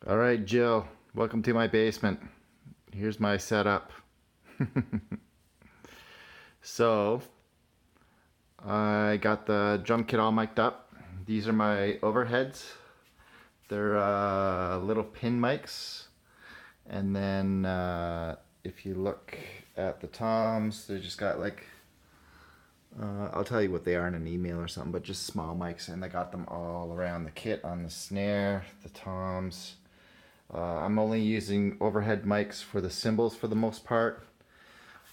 All right, Jill, welcome to my basement. Here's my setup. So, I got the drum kit all mic'd up. These are my overheads. They're little pin mics. And then if you look at the toms, they just got like, I'll tell you what they are in an email or something, but just small mics. And I got them all around the kit on the snare, the toms. I'm only using overhead mics for the cymbals for the most part.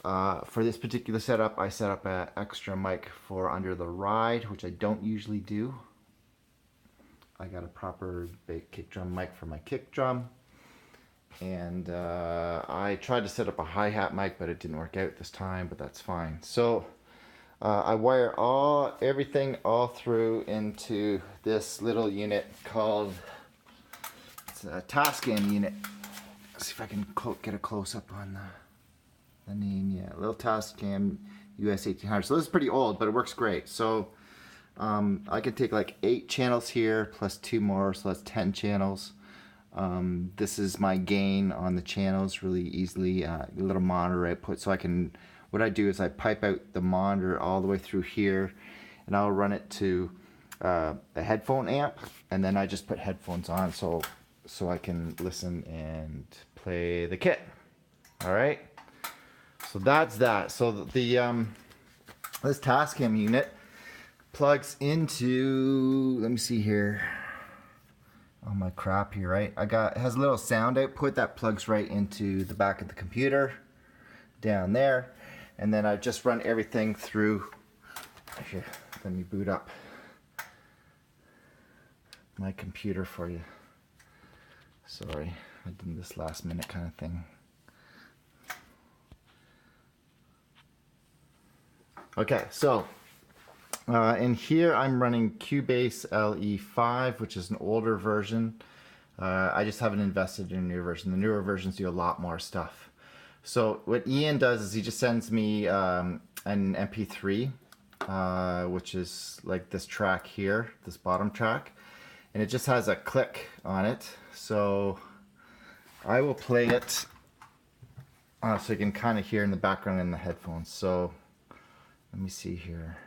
For this particular setup, I set up an extra mic for under the ride, which I don't usually do. I got a proper big kick drum mic for my kick drum. And I tried to set up a hi-hat mic, but it didn't work out this time, but that's fine. So I wire everything all through into this little unit called, it's a Tascam unit. Let's see if I can get a close-up on the name. Yeah, little Tascam US 1800. So this is pretty old, but it works great. So I could take like 8 channels here plus 2 more, so that's 10 channels. This is my gain on the channels really easily. A little monitor output, so I can. What I do is I pipe out the monitor all the way through here, and I'll run it to the headphone amp, and then I just put headphones on so I can listen and play the kit. All right. So that's that. So the this Tascam unit plugs into. Let me see here. Oh my crap here, right? It has a little sound output that plugs right into the back of the computer down there. And then I just run everything through. Here, let me boot up my computer for you. Sorry, I did this last minute kind of thing. Okay, so in here I'm running Cubase LE5, which is an older version. I just haven't invested in a newer version. The newer versions do a lot more stuff. So what Ian does is he just sends me an MP3, which is like this track here, this bottom track, and it just has a click on it. So I will play it so you can kind of hear in the background in the headphones. So let me see here.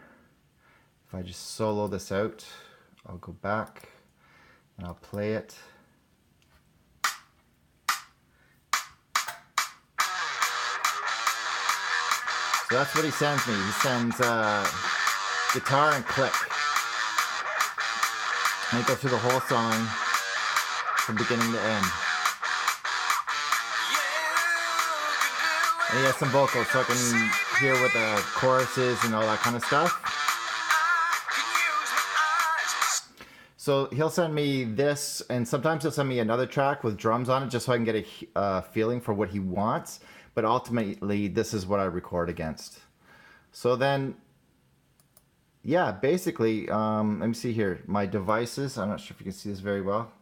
If I just solo this out, I'll go back and I'll play it. So that's what he sends me. He sends guitar and click. And I go through the whole song from beginning to end. And he has some vocals so I can hear what the chorus is and all that kind of stuff. So he'll send me this, and sometimes he'll send me another track with drums on it just so I can get a feeling for what he wants. But ultimately, this is what I record against. So then, yeah, basically, let me see here. My devices, I'm not sure if you can see this very well.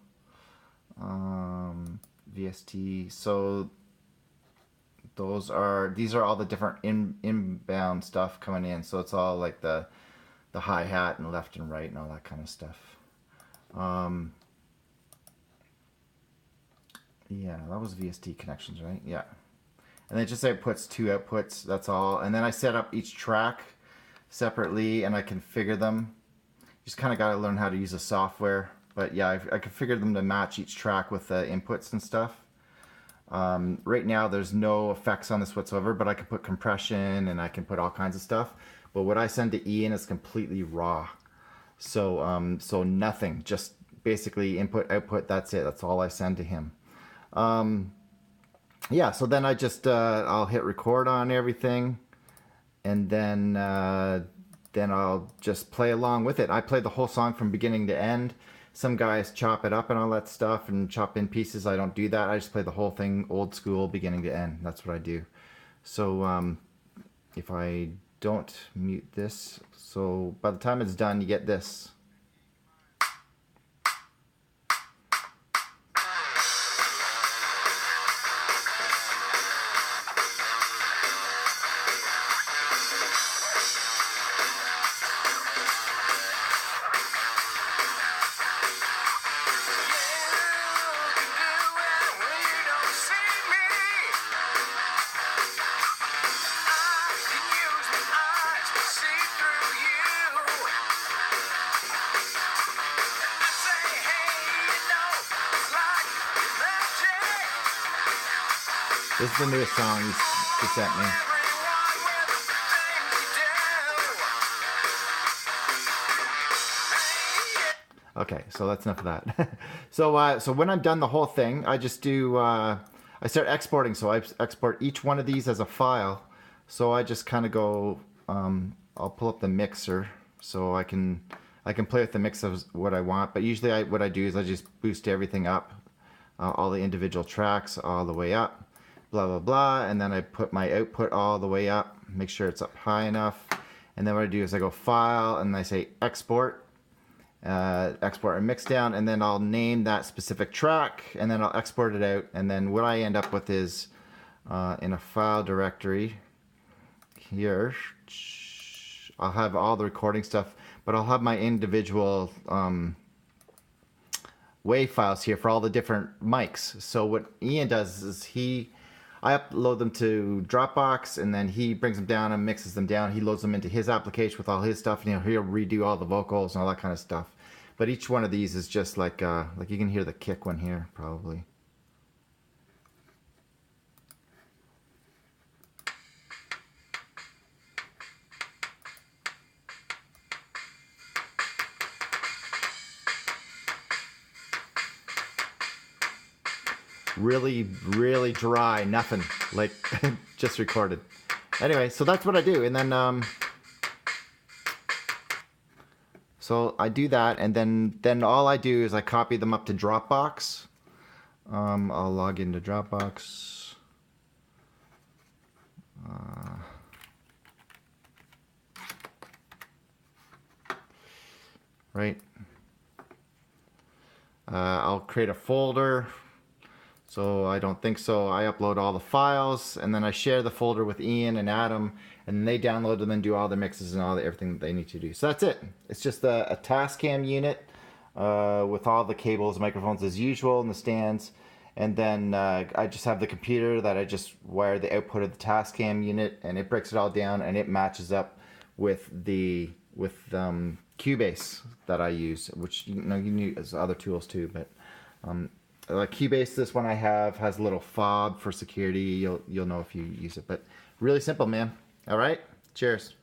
VST, so these are all the different inbound stuff coming in. So it's all like the hi-hat and left and right and all that kind of stuff. Yeah, that was VST connections, right? Yeah. And then it just puts 2 outputs, that's all. And then I set up each track separately and I configure them. Just kind of got to learn how to use the software. But yeah, I configured them to match each track with the inputs and stuff. Right now there's no effects on this whatsoever, but I can put compression and I can put all kinds of stuff. But what I send to Ian is completely raw. So so nothing, just basically input, output, that's it. That's all I send to him. Yeah, so then I just I'll hit record on everything, and then I'll just play along with it. I play the whole song from beginning to end. Some guys chop it up and all that stuff and chop in pieces. I don't do that. I just play the whole thing old school, beginning to end. That's what I do. So if I don't mute this, so by the time it's done, you get this. This is the newest song he sent me. Okay, so that's enough of that. So when I'm done the whole thing, I just do, I start exporting. So I export each one of these as a file. So I just kind of go, I'll pull up the mixer so I can play with the mix of what I want. But usually what I do is I just boost everything up, all the individual tracks all the way up, blah, blah, blah. And then I put my output all the way up, make sure it's up high enough. And then what I do is I go File and I say Export. Export and mix down, and then I'll name that specific track, and then I'll export it out. And then what I end up with is in a file directory here, I'll have all the recording stuff, but I'll have my individual WAV files here for all the different mics. So what Ian does is I upload them to Dropbox, and then he brings them down and mixes them down. He loads them into his application with all his stuff, and he'll redo all the vocals and all that kind of stuff. But each one of these is just like you can hear the kick one here, probably. Really, really dry, nothing, like just recorded. Anyway, so that's what I do, and then so I do that, and then all I do is I copy them up to Dropbox. I'll log into Dropbox. Right. I'll create a folder. So I don't think so. I upload all the files, and then I share the folder with Ian and Adam, and they download them and do all the mixes and everything that they need to do. So that's it. It's just a Tascam unit with all the cables, microphones as usual, and the stands. And then I just have the computer that I just wire the output of the Tascam unit, and it breaks it all down, and it matches up with Cubase that I use, which you can use other tools too, but. Like Cubase, this one I have has a little fob for security. You'll know if you use it, but really simple, man. All right, cheers.